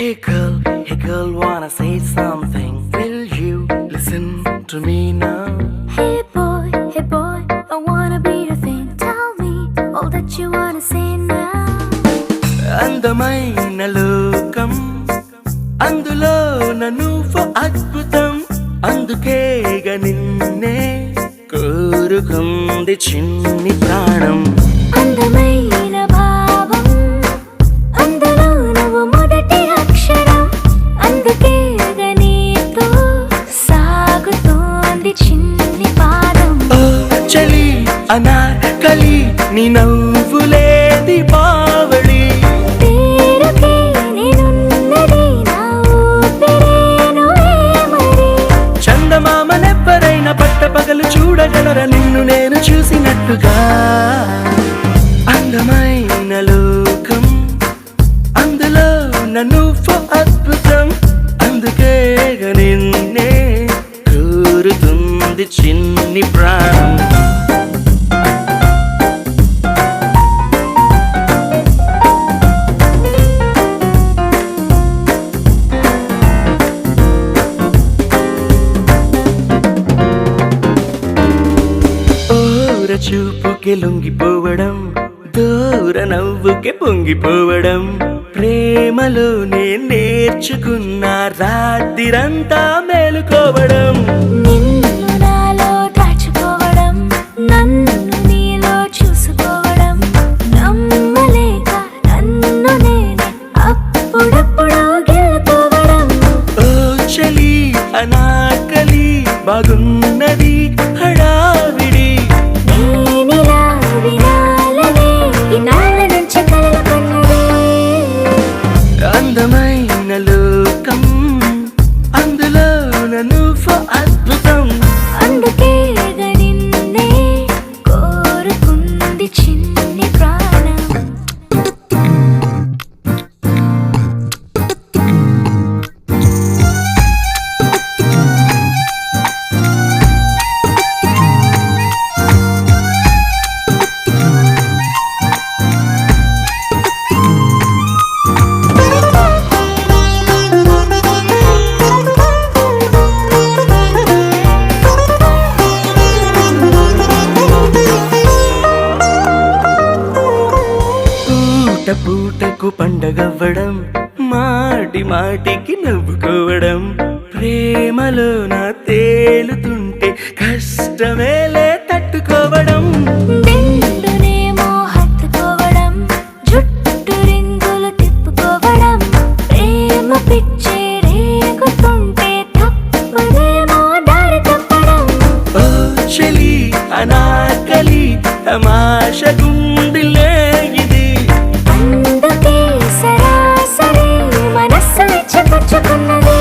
Hey girl, wanna say something? Will you listen to me now? Hey boy, I wanna be your thing. Tell me all that you wanna say now. అందమైన లోకం అందులో నువ్వు అద్భుతం అందుకేగా నిన్నే కోరుకుంది చిన్ని ప్రాణం అందమైన భావం అందులో నువ్వు మొదటి అక్షరం అందుకేగా నీతో సాగుతోంది చిన్ని పాదం ఓ చలి అనార్కలి నీ నవ్వులే దీపావళి పేరుకే నేనున్నది నా ఊపిరే నువ్వే మరి చందమామనెవ్వరైనా పట్టపగలు చూడగలరా నిన్ను నేను చూసినట్టుగా అందమైన లోకం అందులో నువ్వు అద్భుతం అందుకేగా నిన్నే కోరుతుంది చిన్ని ప్రాణం చూపుకి లొంగిపోవడం దూర నవ్వుకి పొంగిపోవడం ప్రేమలోనే నేర్చుకున్న రాత్రిరంతా మేలుకోవడం నిన్ను నాలో దాచుకోవడం నన్ను నీలో చూసుకోవడం నమ్మలేక నన్ను నేనే అప్పుడప్పుడు గెలుకోవడం ఓ చలి అనాకలి బాగున్నది హడావిడి నేనిలా వినాలనే ఇన్నాళ్ళ నుంచి కలలుకున్నదే అందమైన లోకం అందులో నువ్వు అద్భుతం అందుకేగా నిన్నే కోరుకుంది చిన్ని ప్రాణం పూటకు పండగవ్వడం మాటి మాటికి నవ్వుకోవడం ప్రేమలో నా తేలుతుంటే కష్టమేలే తట్టుకోవడం నిండునేమో హత్తుకోవడం జుట్టు రింగులు తిప్పుకోవడం ప్రేమ పిచ్చి రేగుతుంటే తప్పదేమో దారి తప్పడం ఓ చలి అనాకలి తమాష గుండెలే ఇది అందుకే సరాసరి మనస్సు ఇచ్చపుచ్చుకున్నది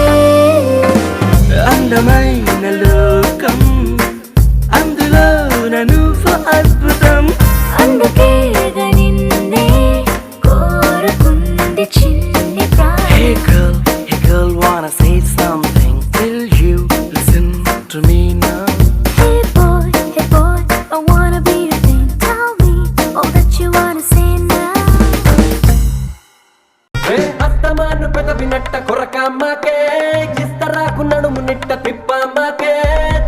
అందమైన లోకం అందులో నువ్వు అద్భుతం అందుకేగా నిన్నే కోరుకుంది చిన్ని ప్రాణం Hey girl, wanna say something? Will you listen to me now? Hey boy, I wanna be your thing. Tell me all that you wanna say now. అస్తమాను పెదవినట్ట కొరకమ్మకే ఇస్తరాకు నడుము నిట్ట తిప్పమ్మకే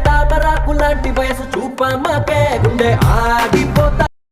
తామరాకు లాంటి వయసు చూపమ్మకే గుండె ఆగి